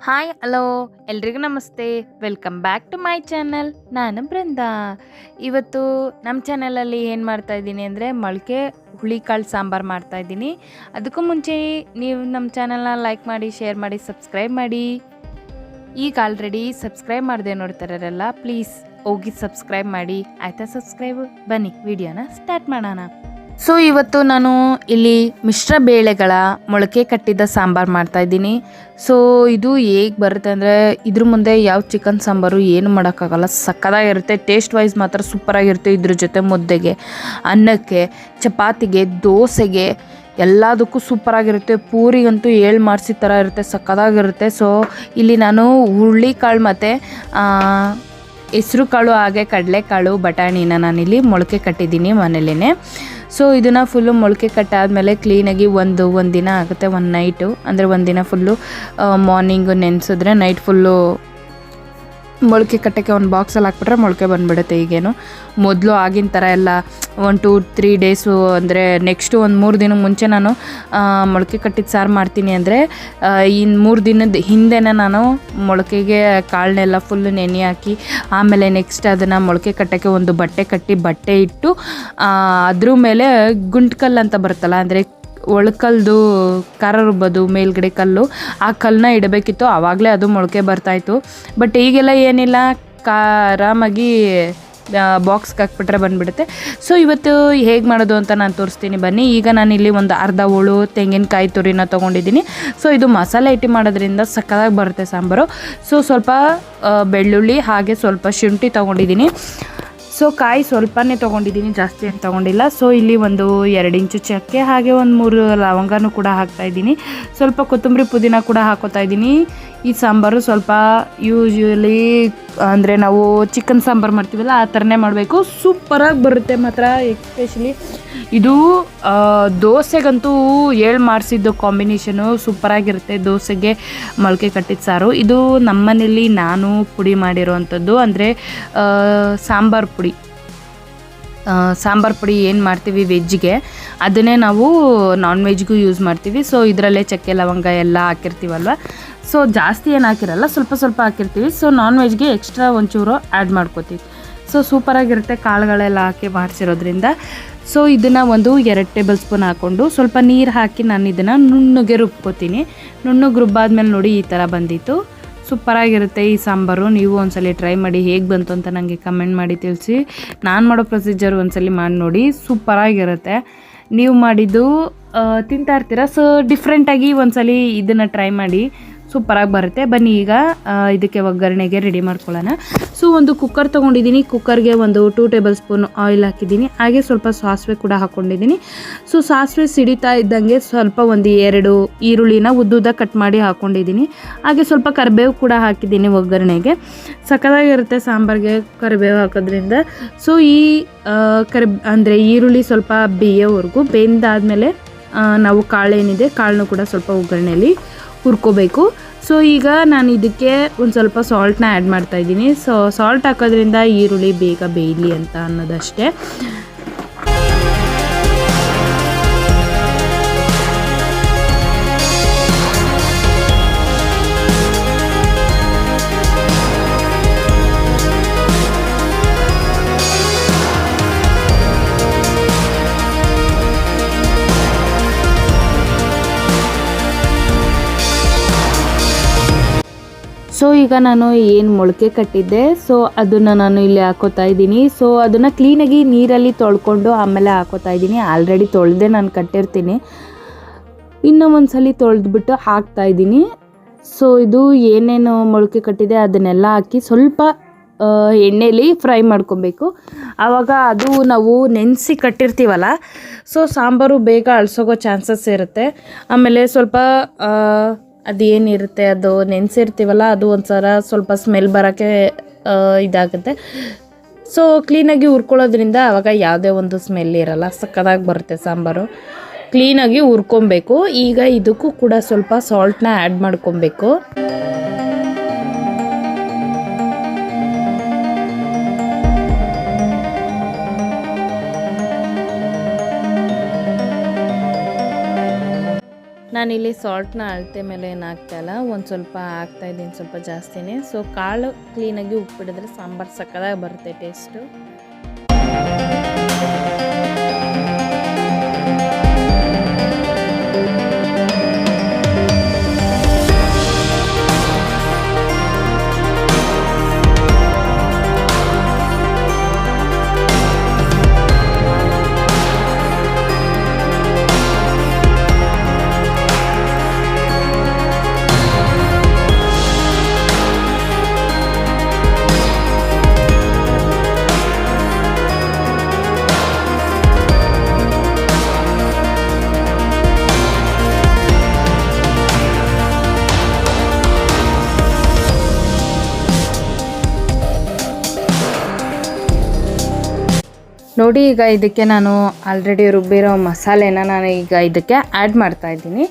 Hi hello ಎಲ್ರಿಗೂ ನಮಸ್ತೆ. Welcome back to my channel. ನಾನು ಬೃಂದಾ. ಇವತ್ತು ನಮ್ಮ ಚಾನಲಲ್ಲಿ ಏನು ಮಾಡ್ತಾಯಿದ್ದೀನಿ ಅಂದರೆ ಮೊಳಕೆ ಹುಳಿಕಾಳು ಸಾಂಬಾರು ಮಾಡ್ತಾಯಿದ್ದೀನಿ. ಅದಕ್ಕೂ ಮುಂಚೆ ನೀವು ನಮ್ಮ ಚಾನಲ್ನ ಲೈಕ್ ಮಾಡಿ, ಶೇರ್ ಮಾಡಿ, ಸಬ್ಸ್ಕ್ರೈಬ್ ಮಾಡಿ. ಈಗ ಆಲ್ರೆಡಿ ಸಬ್ಸ್ಕ್ರೈಬ್ ಮಾಡದೆ ನೋಡ್ತಾರಲ್ಲ, ಪ್ಲೀಸ್ ಹೋಗಿ ಸಬ್ಸ್ಕ್ರೈಬ್ ಮಾಡಿ. ಆಯಿತಾ ಸಬ್ಸ್ಕ್ರೈಬ್? ಬನ್ನಿ ವಿಡಿಯೋನ ಸ್ಟಾರ್ಟ್ ಮಾಡೋಣ. ಸೊ ಇವತ್ತು ನಾನು ಇಲ್ಲಿ ಮಿಶ್ರ ಬೇಳೆಗಳ ಮೊಳಕೆ ಕಟ್ಟಿದ ಸಾಂಬಾರು ಮಾಡ್ತಾಯಿದ್ದೀನಿ. ಸೊ ಇದು ಹೇಗೆ ಬರುತ್ತೆ ಅಂದರೆ ಇದ್ರ ಮುಂದೆ ಯಾವ ಚಿಕನ್ ಸಾಂಬಾರು ಏನು ಮಾಡೋಕ್ಕಾಗಲ್ಲ. ಸಕ್ಕತ್ತಾಗಿರುತ್ತೆ. ಟೇಸ್ಟ್ ವೈಸ್ ಮಾತ್ರ ಸೂಪರಾಗಿರುತ್ತೆ. ಇದ್ರ ಜೊತೆ ಮುದ್ದೆಗೆ, ಅನ್ನಕ್ಕೆ, ಚಪಾತಿಗೆ, ದೋಸೆಗೆ ಎಲ್ಲದಕ್ಕೂ ಸೂಪರಾಗಿರುತ್ತೆ. ಪೂರಿಗಂತೂ ಏಳು ಮಾಡಿಸಿದ ಥರ ಇರುತ್ತೆ, ಸಕ್ಕತ್ತಾಗಿರುತ್ತೆ. ಸೊ ಇಲ್ಲಿ ನಾನು ಹುರುಳಿಕಾಳು ಮತ್ತು ಹೆಸ್ರು ಕಾಳು ಹಾಗೆ ಕಡಲೆಕಾಳು ಬಟಾಣಿನ ನಾನಿಲ್ಲಿ ಮೊಳಕೆ ಕಟ್ಟಿದ್ದೀನಿ ಮನೇಲೇ. ಸೊ ಇದನ್ನು ಫುಲ್ಲು ಮೊಳಕೆ ಕಟ್ಟಾದಮೇಲೆ ಕ್ಲೀನಾಗಿ ಒಂದು ದಿನ ಆಗುತ್ತೆ, ಒಂದು ನೈಟು ಅಂದರೆ ಒಂದು ದಿನ ಫುಲ್ಲು ಮಾರ್ನಿಂಗು ನೆನೆಸಿದ್ರೆ ನೈಟ್ ಫುಲ್ಲು ಮೊಳಕೆ ಕಟ್ಟೋಕ್ಕೆ ಒಂದು ಬಾಕ್ಸಲ್ಲಿ ಹಾಕ್ಬಿಟ್ರೆ ಮೊಳಕೆ ಬಂದುಬಿಡುತ್ತೆ. ಈಗೇನು ಮೊದಲು ಆಗಿನ ಥರ ಎಲ್ಲ 1-2-3 ಡೇಸು ಅಂದರೆ ನೆಕ್ಸ್ಟು ಒಂದು 3 ದಿನ ಮುಂಚೆ ನಾನು ಮೊಳಕೆ ಕಟ್ಟಿದ ಸಾರು ಮಾಡ್ತೀನಿ ಅಂದರೆ ಇನ್ನು 3 ದಿನದ ಹಿಂದೆನೇ ನಾನು ಮೊಳಕೆಗೆ ಕಾಳನ್ನೆಲ್ಲ ಫುಲ್ಲು ನೆನೆ ಹಾಕಿ ಆಮೇಲೆ ನೆಕ್ಸ್ಟ್ ಅದನ್ನು ಮೊಳಕೆ ಕಟ್ಟೋಕ್ಕೆ ಒಂದು ಬಟ್ಟೆ ಕಟ್ಟಿ ಬಟ್ಟೆ ಇಟ್ಟು ಅದ್ರ ಮೇಲೆ ಗುಂಟ್ಕಲ್ಲು ಅಂತ ಬರುತ್ತಲ್ಲ, ಅಂದರೆ ಒಳಕಲ್ದು ಖಾರ ರುಬ್ಬೋದು ಮೇಲ್ಗಡೆ ಕಲ್ಲು, ಆ ಕಲ್ಲನ್ನ ಇಡಬೇಕಿತ್ತು. ಆವಾಗಲೇ ಅದು ಮೊಳಕೆ ಬರ್ತಾಯಿತ್ತು. ಬಟ್ ಈಗೆಲ್ಲ ಏನಿಲ್ಲ, ಆರಾಮಾಗಿ ಬಾಕ್ಸ್ಗೆ ಹಾಕ್ಬಿಟ್ರೆ ಬಂದುಬಿಡುತ್ತೆ. ಸೊ ಇವತ್ತು ಹೇಗೆ ಮಾಡೋದು ಅಂತ ನಾನು ತೋರಿಸ್ತೀನಿ ಬನ್ನಿ. ಈಗ ನಾನಿಲ್ಲಿ ಒಂದು ಅರ್ಧ ಹೋಳು ತೆಂಗಿನಕಾಯಿ ತುರಿನ ತೊಗೊಂಡಿದ್ದೀನಿ. ಸೊ ಇದು ಮಸಾಲೆ ಇಟ್ಟು ಮಾಡೋದ್ರಿಂದ ಸಕ್ಕತ್ತಾಗಿ ಬರುತ್ತೆ ಸಾಂಬಾರು. ಸೊ ಸ್ವಲ್ಪ ಬೆಳ್ಳುಳ್ಳಿ ಹಾಗೆ ಸ್ವಲ್ಪ ಶುಂಠಿ ತೊಗೊಂಡಿದ್ದೀನಿ. ಸೊ ಕಾಯಿ ಸ್ವಲ್ಪನೇ ತೊಗೊಂಡಿದ್ದೀನಿ, ಜಾಸ್ತಿ ಏನು ತೊಗೊಂಡಿಲ್ಲ. ಸೊ ಇಲ್ಲಿ ಒಂದು 2 ಇಂಚು ಚಕ್ಕೆ ಹಾಗೆ ಒಂದು 3 ಲವಂಗನೂ ಕೂಡ ಹಾಕ್ತಾಯಿದ್ದೀನಿ. ಸ್ವಲ್ಪ ಕೊತ್ತಂಬರಿ ಪುದೀನ ಕೂಡ ಹಾಕೋತಾ ಇದ್ದೀನಿ. ಈ ಸಾಂಬಾರು ಸ್ವಲ್ಪ ಯೂಶ್ವಲಿ ಅಂದರೆ ನಾವು ಚಿಕನ್ ಸಾಂಬಾರು ಮಾಡ್ತೀವಲ್ಲ ಆ ಥರನೇ ಮಾಡಬೇಕು. ಸೂಪರಾಗಿ ಬರುತ್ತೆ ಮಾತ್ರ. ಎಸ್ಪೆಷಲಿ ಇದು ದೋಸೆಗಂತೂ ಏಳು ಮಾಡಿಸಿದ್ದು ಕಾಂಬಿನೇಷನು ಸೂಪರಾಗಿರುತ್ತೆ. ದೋಸೆಗೆ ಮೊಳಕೆ ಕಟ್ಟಿದ ಸಾರು ಇದು ನಮ್ಮನೇಲಿ ನಾನು ಪುಡಿ ಮಾಡಿರೋವಂಥದ್ದು, ಅಂದರೆ ಸಾಂಬಾರು ಪುಡಿ ಏನು ಮಾಡ್ತೀವಿ ವೆಜ್ಜಿಗೆ, ಅದನ್ನೇ ನಾವು ನಾನ್ ವೆಜ್ಗೂ ಯೂಸ್ ಮಾಡ್ತೀವಿ. ಸೊ ಇದರಲ್ಲೇ ಚಕ್ಕೆ ಲವಂಗ ಎಲ್ಲ ಹಾಕಿರ್ತೀವಲ್ವ, ಸೊ ಜಾಸ್ತಿ ಏನು ಹಾಕಿರಲ್ಲ, ಸ್ವಲ್ಪ ಹಾಕಿರ್ತೀವಿ. ಸೊ ನಾನ್ ವೆಜ್ಗೆ ಎಕ್ಸ್ಟ್ರಾ ಒಂಚೂರು ಆ್ಯಡ್ ಮಾಡ್ಕೋತೀವಿ. ಸೊ ಸೂಪರಾಗಿರುತ್ತೆ ಕಾಳುಗಳೆಲ್ಲ ಹಾಕಿ ಮಾಡಿಸಿರೋದ್ರಿಂದ. ಸೊ ಇದನ್ನು ಒಂದು 2 ಟೇಬಲ್ ಸ್ಪೂನ್ ಹಾಕ್ಕೊಂಡು ಸ್ವಲ್ಪ ನೀರು ಹಾಕಿ ನಾನು ಇದನ್ನು ನುಣ್ಣಗೆ ರುಬ್ಕೋತೀನಿ. ನುಣ್ಣಗೆ ರುಬ್ಬಾದ್ಮೇಲೆ ನೋಡಿ ಈ ಥರ ಬಂದಿತ್ತು. ಸೂಪರಾಗಿರುತ್ತೆ ಈ ಸಾಂಬಾರು. ನೀವು ಒಂದ್ಸಲ ಟ್ರೈ ಮಾಡಿ, ಹೇಗೆ ಬಂತು ಅಂತ ನನಗೆ ಕಮೆಂಟ್ ಮಾಡಿ ತಿಳಿಸಿ. ನಾನು ಮಾಡೋ ಪ್ರೊಸೀಜರ್ ಒಂದ್ಸಲ ಮಾಡಿ ನೋಡಿ, ಸೂಪರಾಗಿರುತ್ತೆ. ನೀವು ಮಾಡಿದ್ದು ತಿಂತಾ ಇರ್ತೀರ. ಸೊ ಡಿಫ್ರೆಂಟಾಗಿ ಒಂದ್ಸಲ ಇದನ್ನು ಟ್ರೈ ಮಾಡಿ, ಸೂಪರಾಗಿ ಬರುತ್ತೆ. ಬನ್ನಿ ಈಗ ಇದಕ್ಕೆ ಒಗ್ಗರಣೆಗೆ ರೆಡಿ ಮಾಡ್ಕೊಳ್ಳೋಣ. ಸೊ ಒಂದು ಕುಕ್ಕರ್ ತೊಗೊಂಡಿದ್ದೀನಿ. ಕುಕ್ಕರ್ಗೆ ಒಂದು 2 ಟೇಬಲ್ ಸ್ಪೂನ್ ಆಯಿಲ್ ಹಾಕಿದ್ದೀನಿ. ಹಾಗೆ ಸ್ವಲ್ಪ ಸಾಸಿವೆ ಕೂಡ ಹಾಕ್ಕೊಂಡಿದ್ದೀನಿ. ಸೊ ಸಾಸಿವೆ ಸಿಡಿತಾ ಇದ್ದಂಗೆ ಸ್ವಲ್ಪ ಒಂದು 2 ಈರುಳ್ಳಿನ ಉದ್ದುದ್ದ ಕಟ್ ಮಾಡಿ ಹಾಕ್ಕೊಂಡಿದ್ದೀನಿ. ಹಾಗೆ ಸ್ವಲ್ಪ ಕರಿಬೇವು ಕೂಡ ಹಾಕಿದ್ದೀನಿ ಒಗ್ಗರಣೆಗೆ. ಸಕ್ಕತ್ತಾಗಿರುತ್ತೆ ಸಾಂಬಾರಿಗೆ ಕರಿಬೇವು ಹಾಕೋದ್ರಿಂದ. ಸೊ ಈ ಅಂದರೆ ಈರುಳ್ಳಿ ಸ್ವಲ್ಪ ಬೇಯೋವರೆಗೂ ಬೆಂದಾದಮೇಲೆ ನಾವು ಕಾಳೇನಿದೆ ಕಾಳನ್ನು ಕೂಡ ಸ್ವಲ್ಪ ಒಗ್ಗರಣೆಯಲ್ಲಿ ಹುರ್ಕೋಬೇಕು. ಸೊ ಈಗ ನಾನು ಇದಕ್ಕೆ ಒಂದು ಸ್ವಲ್ಪ ಸಾಲ್ಟ್ನ ಆ್ಯಡ್ ಮಾಡ್ತಾಯಿದ್ದೀನಿ. ಸೊ ಸಾಲ್ಟ್ ಹಾಕೋದ್ರಿಂದ ಈರುಳ್ಳಿ ಬೇಗ ಬೇಯಲಿ ಅಂತ ಅನ್ನೋದಷ್ಟೇ. ಸೊ ಈಗ ನಾನು ಏನು ಮೊಳಕೆ ಕಟ್ಟಿದ್ದೆ, ಸೊ ಅದನ್ನು ನಾನು ಇಲ್ಲಿ ಹಾಕೋತಾ ಇದ್ದೀನಿ. ಸೊ ಅದನ್ನು ಕ್ಲೀನಾಗಿ ನೀರಲ್ಲಿ ತೊಳ್ಕೊಂಡು ಆಮೇಲೆ ಹಾಕೋತಾ ಇದ್ದೀನಿ. ಆಲ್ರೆಡಿ ತೊಳೆದೇ ನಾನು ಕಟ್ಟಿರ್ತೀನಿ, ಇನ್ನೂ ಒಂದ್ಸಲ ತೊಳೆದ್ಬಿಟ್ಟು ಹಾಕ್ತಾಯಿದ್ದೀನಿ. ಸೊ ಇದು ಏನೇನು ಮೊಳಕೆ ಕಟ್ಟಿದೆ ಅದನ್ನೆಲ್ಲ ಹಾಕಿ ಸ್ವಲ್ಪ ಎಣ್ಣೆಲಿ ಫ್ರೈ ಮಾಡ್ಕೊಬೇಕು. ಆವಾಗ ಅದು ನಾವು ನೆನೆಸಿ ಕಟ್ಟಿರ್ತೀವಲ್ಲ, ಸೊ ಸಾಂಬಾರು ಬೇಗ ಅಳ್ಸೋಗೋ ಚಾನ್ಸಸ್ ಇರುತ್ತೆ. ಆಮೇಲೆ ಸ್ವಲ್ಪ ಅದೇನಿರುತ್ತೆ ಅದು ನೆನೆಸಿರ್ತೀವಲ್ಲ, ಅದು ಒಂಥರ ಸ್ವಲ್ಪ ಸ್ಮೆಲ್ ಬರೋಕ್ಕೆ ಇದಾಗುತ್ತೆ. ಸೊ ಕ್ಲೀನಾಗಿ ಹುರ್ಕೊಳ್ಳೋದ್ರಿಂದ ಆವಾಗ ಯಾವುದೇ ಒಂದು ಸ್ಮೆಲ್ ಇರಲ್ಲ, ಸಕ್ಕತ್ತಾಗಿ ಬರುತ್ತೆ ಸಾಂಬಾರು. ಕ್ಲೀನಾಗಿ ಹುರ್ಕೊಬೇಕು. ಈಗ ಇದಕ್ಕೂ ಕೂಡ ಸ್ವಲ್ಪ ಸಾಲ್ಟ್ನ ಆ್ಯಡ್ ಮಾಡ್ಕೊಬೇಕು. ನಾನಿಲ್ಲಿ ಸಾಲ್ಟ್ನ ಅಳತೆ ಮೇಲೆ ಏನು ಹಾಕ್ತಾಯಿಲ್ಲ, ಒಂದು ಸ್ವಲ್ಪ ಹಾಕ್ತಾಯಿದ್ದೀನಿ, ಸ್ವಲ್ಪ ಜಾಸ್ತಿನೇ. ಸೊ ಕಾಳು ಕ್ಲೀನಾಗಿ ಉಪ್ಪಿಡಿದ್ರೆ ಸಾಂಬಾರು ಸಕ್ಕತ್ತಾಗಿ ಬರುತ್ತೆ ಟೇಸ್ಟು. ನೋಡಿ, ಈಗ ಇದಕ್ಕೆ ನಾನು ಆಲ್ರೆಡಿ ರುಬ್ಬಿರೋ ಮಸಾಲೆನ ನಾನು ಈಗ ಇದಕ್ಕೆ ಆ್ಯಡ್ ಮಾಡ್ತಾಯಿದ್ದೀನಿ.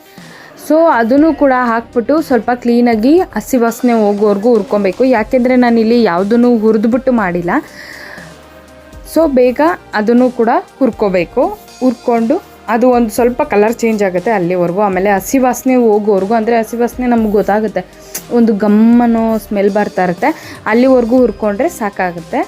ಸೊ ಅದನ್ನು ಕೂಡ ಹಾಕ್ಬಿಟ್ಟು ಸ್ವಲ್ಪ ಕ್ಲೀನಾಗಿ ಹಸಿ ವಾಸನೆ ಹೋಗೋವರೆಗೂ ಹುರ್ಕೊಬೇಕು. ಯಾಕೆಂದರೆ ನಾನಿಲ್ಲಿ ಯಾವುದನ್ನು ಹುರಿದ್ಬಿಟ್ಟು ಮಾಡಿಲ್ಲ. ಸೊ ಬೇಗ ಅದನ್ನು ಕೂಡ ಹುರ್ಕೋಬೇಕು. ಹುರ್ಕೊಂಡು ಅದು ಒಂದು ಸ್ವಲ್ಪ ಕಲರ್ ಚೇಂಜ್ ಆಗುತ್ತೆ ಅಲ್ಲಿವರೆಗೂ. ಆಮೇಲೆ ಹಸಿ ವಾಸನೆ ಹೋಗೋವರೆಗೂ, ಅಂದರೆ ಹಸಿ ವಾಸನೆ ನಮ್ಗೆ ಗೊತ್ತಾಗುತ್ತೆ, ಒಂದು ಗಮ್ಮನೋ ಸ್ಮೆಲ್ ಬರ್ತಾ ಇರುತ್ತೆ, ಅಲ್ಲಿವರೆಗೂ ಹುರ್ಕೊಂಡ್ರೆ ಸಾಕಾಗುತ್ತೆ.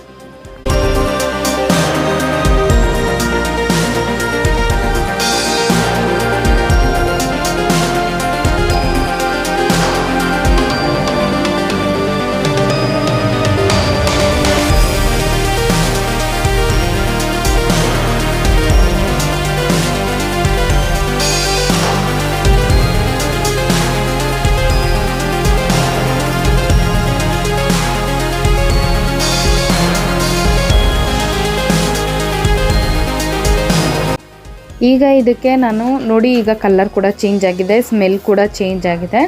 ಈಗ ಇದಕ್ಕೆ ನಾನು ನೋಡಿ, ಈಗ ಕಲರ್ ಕೂಡ ಚೇಂಜ್ ಆಗಿದೆ, ಸ್ಮೆಲ್ ಕೂಡ ಚೇಂಜ್ ಆಗಿದೆ.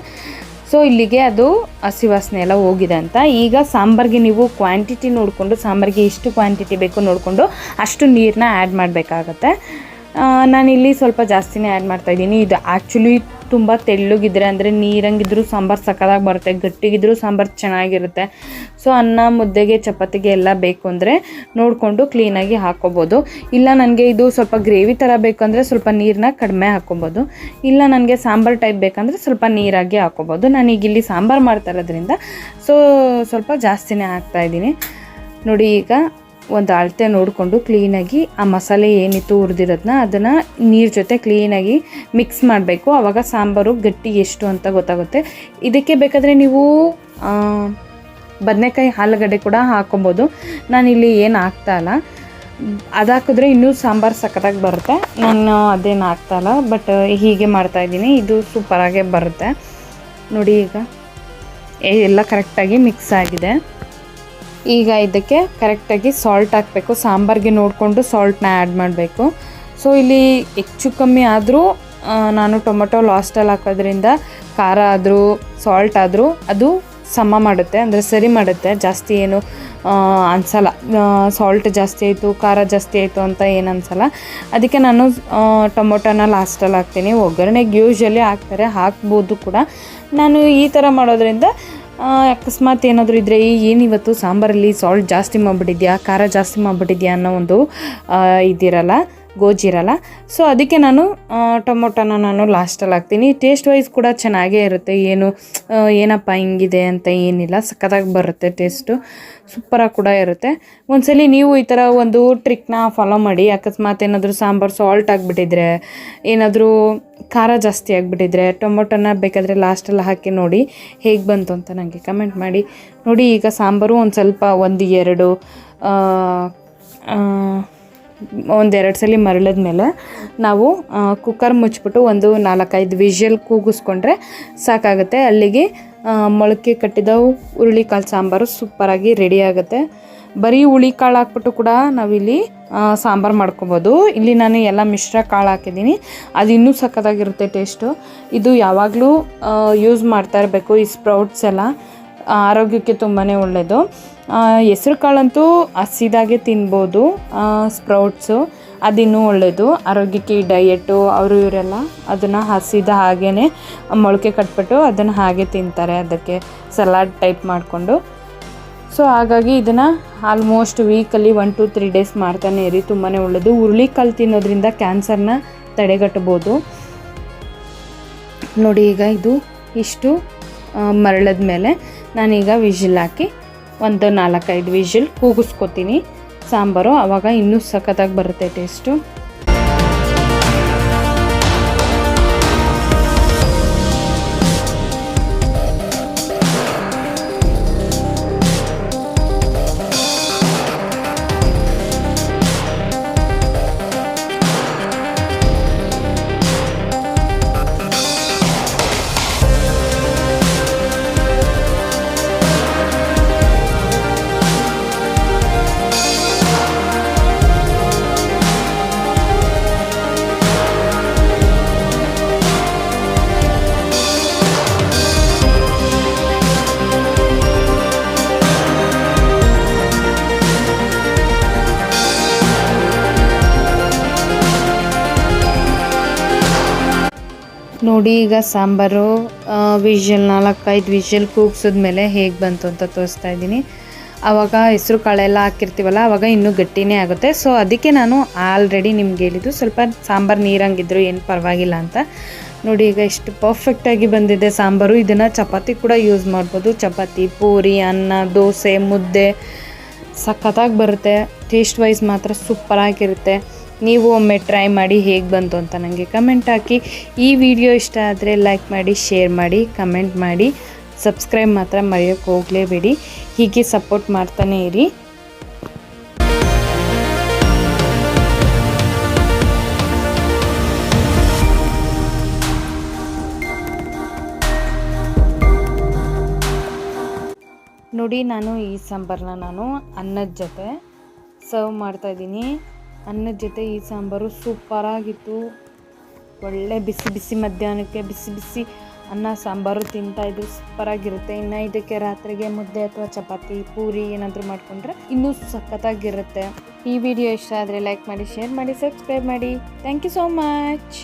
ಸೊ ಇಲ್ಲಿಗೆ ಅದು ಹಸಿ ವಾಸನೆ ಎಲ್ಲ ಹೋಗಿದೆ ಅಂತ. ಈಗ ಸಾಂಬಾರಿಗೆ ನೀವು ಕ್ವಾಂಟಿಟಿ ನೋಡಿಕೊಂಡು, ಸಾಂಬಾರಿಗೆ ಎಷ್ಟು ಕ್ವಾಂಟಿಟಿ ಬೇಕು ನೋಡಿಕೊಂಡು ಅಷ್ಟು ನೀರನ್ನ ಆ್ಯಡ್ ಮಾಡಬೇಕಾಗತ್ತೆ. ನಾನಿಲ್ಲಿ ಸ್ವಲ್ಪ ಜಾಸ್ತಿನೇ ಆ್ಯಡ್ ಮಾಡ್ತಾಯಿದ್ದೀನಿ. ಇದು ಆ್ಯಕ್ಚುಲಿ ತುಂಬ ತೆಳ್ಳಗಿದ್ರೆ, ಅಂದರೆ ನೀರಂಗಿದ್ರೂ ಸಾಂಬಾರು ಸಕ್ಕತ್ತಾಗಿ ಬರುತ್ತೆ, ಗಟ್ಟಿಗಿದ್ರೂ ಸಾಂಬಾರು ಚೆನ್ನಾಗಿರುತ್ತೆ. ಸೊ ಅನ್ನ, ಮುದ್ದೆಗೆ, ಚಪಾತಿಗೆ ಎಲ್ಲ ಬೇಕು ಅಂದರೆ ನೋಡಿಕೊಂಡು ಕ್ಲೀನಾಗಿ ಹಾಕ್ಕೊಬೋದು. ಇಲ್ಲ ನನಗೆ ಇದು ಸ್ವಲ್ಪ ಗ್ರೇವಿ ಥರ ಬೇಕಂದರೆ ಸ್ವಲ್ಪ ನೀರನ್ನ ಕಡಿಮೆ ಹಾಕ್ಕೊಬೋದು. ಇಲ್ಲ ನನಗೆ ಸಾಂಬಾರು ಟೈಪ್ ಬೇಕಂದರೆ ಸ್ವಲ್ಪ ನೀರಾಗಿ ಹಾಕ್ಕೊಬೋದು. ನಾನೀಗ ಇಲ್ಲಿ ಸಾಂಬಾರು ಮಾಡ್ತಾ ಇರೋದ್ರಿಂದ ಸೊ ಸ್ವಲ್ಪ ಜಾಸ್ತಿನೇ ಹಾಕ್ತಾಯಿದ್ದೀನಿ. ನೋಡಿ, ಈಗ ಒಂದು ಅಳತೆ ನೋಡಿಕೊಂಡು ಕ್ಲೀನಾಗಿ ಆ ಮಸಾಲೆ ಏನಿತ್ತು ಹುರಿದಿರೋದನ್ನ ಅದನ್ನು ನೀರು ಜೊತೆ ಕ್ಲೀನಾಗಿ ಮಿಕ್ಸ್ ಮಾಡಬೇಕು. ಆವಾಗ ಸಾಂಬಾರು ಗಟ್ಟಿ ಎಷ್ಟು ಅಂತ ಗೊತ್ತಾಗುತ್ತೆ. ಇದಕ್ಕೆ ಬೇಕಾದರೆ ನೀವು ಬದನೆಕಾಯಿ, ಆಲೂಗಡ್ಡೆ ಕೂಡ ಹಾಕ್ಕೊಬೋದು. ನಾನಿಲ್ಲಿ ಏನು ಹಾಕ್ತಾಯಿಲ್ಲ, ಅದು ಹಾಕಿದ್ರೆ ಇನ್ನೂ ಸಾಂಬಾರು ಸಕ್ಕತ್ತಾಗಿ ಬರುತ್ತೆ. ನಾನು ಅದೇನು ಹಾಕ್ತಾಯಿಲ್ಲ, ಬಟ್ ಹೀಗೆ ಮಾಡ್ತಾಯಿದ್ದೀನಿ. ಇದು ಸೂಪರಾಗೇ ಬರುತ್ತೆ. ನೋಡಿ, ಈಗ ಎಲ್ಲ ಕರೆಕ್ಟಾಗಿ ಮಿಕ್ಸ್ ಆಗಿದೆ. ಈಗ ಇದಕ್ಕೆ ಕರೆಕ್ಟಾಗಿ ಸಾಲ್ಟ್ ಹಾಕಬೇಕು. ಸಾಂಬಾರಿಗೆ ನೋಡಿಕೊಂಡು ಸಾಲ್ಟ್ನ ಆ್ಯಡ್ ಮಾಡಬೇಕು. ಸೊ ಇಲ್ಲಿ ಹೆಚ್ಚು ಕಮ್ಮಿ ಆದರೂ ನಾನು ಟೊಮೊಟೊ ಲಾಸ್ಟಲ್ಲಿ ಹಾಕೋದ್ರಿಂದ ಖಾರ ಆದರೂ ಸಾಲ್ಟ್ ಆದರೂ ಅದು ಸಮ ಮಾಡುತ್ತೆ, ಅಂದರೆ ಸರಿ ಮಾಡುತ್ತೆ. ಜಾಸ್ತಿ ಏನು ಅನಿಸಲ್ಲ, ಸಾಲ್ಟ್ ಜಾಸ್ತಿ ಆಯಿತು, ಖಾರ ಜಾಸ್ತಿ ಆಯಿತು ಅಂತ ಏನು ಅನಿಸಲ್ಲ. ಅದಕ್ಕೆ ನಾನು ಟೊಮೊಟೊನ ಲಾಸ್ಟಲ್ಲಿ ಹಾಕ್ತೀನಿ. ಒಗ್ಗರಣೆಗೆ ಯೂಶ್ವಲಿ ಹಾಕ್ತಾರೆ, ಹಾಕ್ಬೋದು ಕೂಡ. ನಾನು ಈ ಥರ ಮಾಡೋದ್ರಿಂದ ಅಕಸ್ಮಾತ್ ಏನಾದರೂ ಇದ್ದರೆ, ಏನಿವತ್ತು ಸಾಂಬಾರಲ್ಲಿ ಸಾಲ್ಟ್ ಜಾಸ್ತಿ ಮಾಡಿಬಿಟ್ಟಿದ್ಯಾ, ಖಾರ ಜಾಸ್ತಿ ಮಾಡಿಬಿಟ್ಟಿದ್ಯಾ ಅನ್ನೋ ಒಂದು ಇದಿರಲ್ಲ, ಗೋಜಿರಲ್ಲ. ಸೊ ಅದಕ್ಕೆ ನಾನು ಟೊಮೊಟೊನ ನಾನು ಲಾಸ್ಟಲ್ಲಿ ಹಾಕ್ತೀನಿ. ಟೇಸ್ಟ್ ವೈಸ್ ಕೂಡ ಚೆನ್ನಾಗೇ ಇರುತ್ತೆ, ಏನಪ್ಪ ಹಿಂಗಿದೆ ಅಂತ ಏನಿಲ್ಲ, ಸಕ್ಕತ್ತಾಗಿ ಬರುತ್ತೆ ಟೇಸ್ಟು, ಸೂಪರಾಗಿ ಕೂಡ ಇರುತ್ತೆ. ಒಂದ್ಸಲಿ ನೀವು ಈ ಥರ ಒಂದು ಟ್ರಿಕ್ನ ಫಾಲೋ ಮಾಡಿ. ಅಕಸ್ಮಾತ್ ಏನಾದರೂ ಸಾಂಬಾರು ಸಾಲ್ಟ್ ಆಗಿಬಿಟ್ಟಿದ್ರೆ, ಏನಾದರೂ ಖಾರ ಜಾಸ್ತಿ ಆಗಿಬಿಟ್ಟಿದ್ರೆ, ಟೊಮೊಟೊನ ಬೇಕಾದರೆ ಲಾಸ್ಟಲ್ಲಿ ಹಾಕಿ ನೋಡಿ ಹೇಗೆ ಬಂತು ಅಂತ ನನಗೆ ಕಮೆಂಟ್ ಮಾಡಿ. ನೋಡಿ, ಈಗ ಸಾಂಬಾರು ಒಂದೆರಡು ಸಲ ಮರಳಿದ ಮೇಲೆ ನಾವು ಕುಕ್ಕರ್ ಮುಚ್ಚಿಬಿಟ್ಟು ಒಂದು 4-5 ವಿಷಲ್ ಕೂಗಿಸ್ಕೊಂಡ್ರೆ ಸಾಕಾಗುತ್ತೆ. ಅಲ್ಲಿಗೆ ಮೊಳಕೆ ಕಟ್ಟಿದ ಹುರುಳಿಕಾಳು ಸಾಂಬಾರು ಸೂಪರಾಗಿ ರೆಡಿ ಆಗುತ್ತೆ. ಬರೀ ಹುಳಿ ಕಾಳು ಹಾಕ್ಬಿಟ್ಟು ಕೂಡ ನಾವಿಲ್ಲಿ ಸಾಂಬಾರು ಮಾಡ್ಕೊಬೋದು. ಇಲ್ಲಿ ನಾನು ಎಲ್ಲ ಮಿಶ್ರ ಕಾಳು ಹಾಕಿದ್ದೀನಿ, ಅದು ಇನ್ನೂ ಸಕ್ಕತ್ತಾಗಿರುತ್ತೆ ಟೇಸ್ಟು. ಇದು ಯಾವಾಗಲೂ ಯೂಸ್ ಮಾಡ್ತಾ ಇರಬೇಕು. ಈ ಸ್ಪ್ರೌಟ್ಸ್ ಎಲ್ಲ ಆರೋಗ್ಯಕ್ಕೆ ತುಂಬಾ ಒಳ್ಳೆಯದು. ಹೆಸ್ರು ಕಾಳಂತೂ ಹಸಿದಾಗೆ ತಿನ್ಬೋದು, ಸ್ಪ್ರೌಟ್ಸು ಅದಿನ್ನೂ ಒಳ್ಳೆಯದು ಆರೋಗ್ಯಕ್ಕೆ. ಈ ಡಯೆಟ್ಟು ಅವರು ಇವರೆಲ್ಲ ಅದನ್ನು ಹಸಿದ ಹಾಗೇ ಮೊಳಕೆ ಕಟ್ಬಿಟ್ಟು ಅದನ್ನು ಹಾಗೆ ತಿಂತಾರೆ, ಅದಕ್ಕೆ ಸಲಾಡ್ ಟೈಪ್ ಮಾಡಿಕೊಂಡು. ಸೊ ಹಾಗಾಗಿ ಇದನ್ನು ಆಲ್ಮೋಸ್ಟ್ ವೀಕಲ್ಲಿ 1-3 ಡೇಸ್ ಮಾಡ್ತಾನೆ ಇರಿ, ತುಂಬಾ ಒಳ್ಳೆಯದು. ಹುರುಳಿಕಾಳು ತಿನ್ನೋದ್ರಿಂದ ಕ್ಯಾನ್ಸರ್ನ ತಡೆಗಟ್ಟಬೋದು. ನೋಡಿ ಈಗ ಇದು ಇಷ್ಟು ಮರಳದ ಮೇಲೆ ನಾನೀಗ ವಿಜಿಲ್ ಹಾಕಿ ಒಂದು 4-5 ವಿಜಿಲ್ ಕೂಗಿಸ್ಕೊತೀನಿ ಸಾಂಬಾರು. ಆವಾಗ ಇನ್ನೂ ಸಖತ್ತಾಗಿ ಬರುತ್ತೆ ಟೇಸ್ಟು. ನೋಡಿ ಈಗ ಸಾಂಬಾರು ವಿಷಲ್ 4-5 ವಿಷಲ್ ಕೂಗ್ಸಿದ್ಮೇಲೆ ಹೇಗೆ ಬಂತು ಅಂತ ತೋರಿಸ್ತಾ ಇದ್ದೀನಿ. ಆವಾಗ ಹೆಸರು ಕಾಳೆಲ್ಲ ಹಾಕಿರ್ತೀವಲ್ಲ ಆವಾಗ ಇನ್ನೂ ಗಟ್ಟಿನೇ ಆಗುತ್ತೆ. ಸೊ ಅದಕ್ಕೆ ನಾನು ಆಲ್ರೆಡಿ ನಿಮ್ಗೆ ಹೇಳಿದ್ದು ಸ್ವಲ್ಪ ಸಾಂಬಾರು ನೀರಂಗಿದ್ರು ಏನು ಪರವಾಗಿಲ್ಲ ಅಂತ. ನೋಡಿ ಈಗ ಎಷ್ಟು ಪರ್ಫೆಕ್ಟಾಗಿ ಬಂದಿದೆ ಸಾಂಬಾರು. ಇದನ್ನು ಚಪಾತಿ ಕೂಡ ಯೂಸ್ ಮಾಡ್ಬೋದು. ಚಪಾತಿ, ಪೂರಿ, ಅನ್ನ, ದೋಸೆ, ಮುದ್ದೆ ಸಖತ್ತಾಗಿ ಬರುತ್ತೆ. ಟೇಸ್ಟ್ ವೈಸ್ ಮಾತ್ರ ಸೂಪರಾಗಿರುತ್ತೆ. ನೀವು ಒಮ್ಮೆ ಟ್ರೈ ಮಾಡಿ ಹೇಗೆ ಬಂತು ಅಂತ ನನಗೆ ಕಮೆಂಟ್ ಹಾಕಿ. ಈ ವಿಡಿಯೋ ಇಷ್ಟ ಆದರೆ ಲೈಕ್ ಮಾಡಿ, ಶೇರ್ ಮಾಡಿ, ಕಮೆಂಟ್ ಮಾಡಿ, ಸಬ್ಸ್ಕ್ರೈಬ್ ಮಾತ್ರ ಮರೆಯೋಕ್ಕೆ ಹೋಗಲೇಬೇಡಿ. ಹೀಗೆ ಸಪೋರ್ಟ್ ಮಾಡ್ತಾನೇ ಇರಿ. ನೋಡಿ ನಾನು ಈ ಸಾಂಬಾರನ್ನ ನಾನು ಅನ್ನದ ಜೊತೆ ಸರ್ವ್ ಮಾಡ್ತಾಯಿದ್ದೀನಿ. ಅನ್ನದ ಜೊತೆ ಈ ಸಾಂಬಾರು ಸೂಪರಾಗಿತ್ತು. ಒಳ್ಳೆ ಬಿಸಿ ಬಿಸಿ ಮಧ್ಯಾಹ್ನಕ್ಕೆ ಬಿಸಿ ಬಿಸಿ ಅನ್ನ ಸಾಂಬಾರು ತಿಂತಾಯಿದ್ರು ಸೂಪರಾಗಿರುತ್ತೆ. ಇನ್ನು ಇದಕ್ಕೆ ರಾತ್ರಿಗೆ ಮುದ್ದೆ ಅಥವಾ ಚಪಾತಿ, ಪೂರಿ ಏನಾದರೂ ಮಾಡಿಕೊಂಡ್ರೆ ಇನ್ನೂ ಸಖತ್ತಾಗಿರುತ್ತೆ. ಈ ವಿಡಿಯೋ ಇಷ್ಟ ಆದರೆ ಲೈಕ್ ಮಾಡಿ, ಶೇರ್ ಮಾಡಿ, ಸಬ್ಸ್ಕ್ರೈಬ್ ಮಾಡಿ. Thank you so much.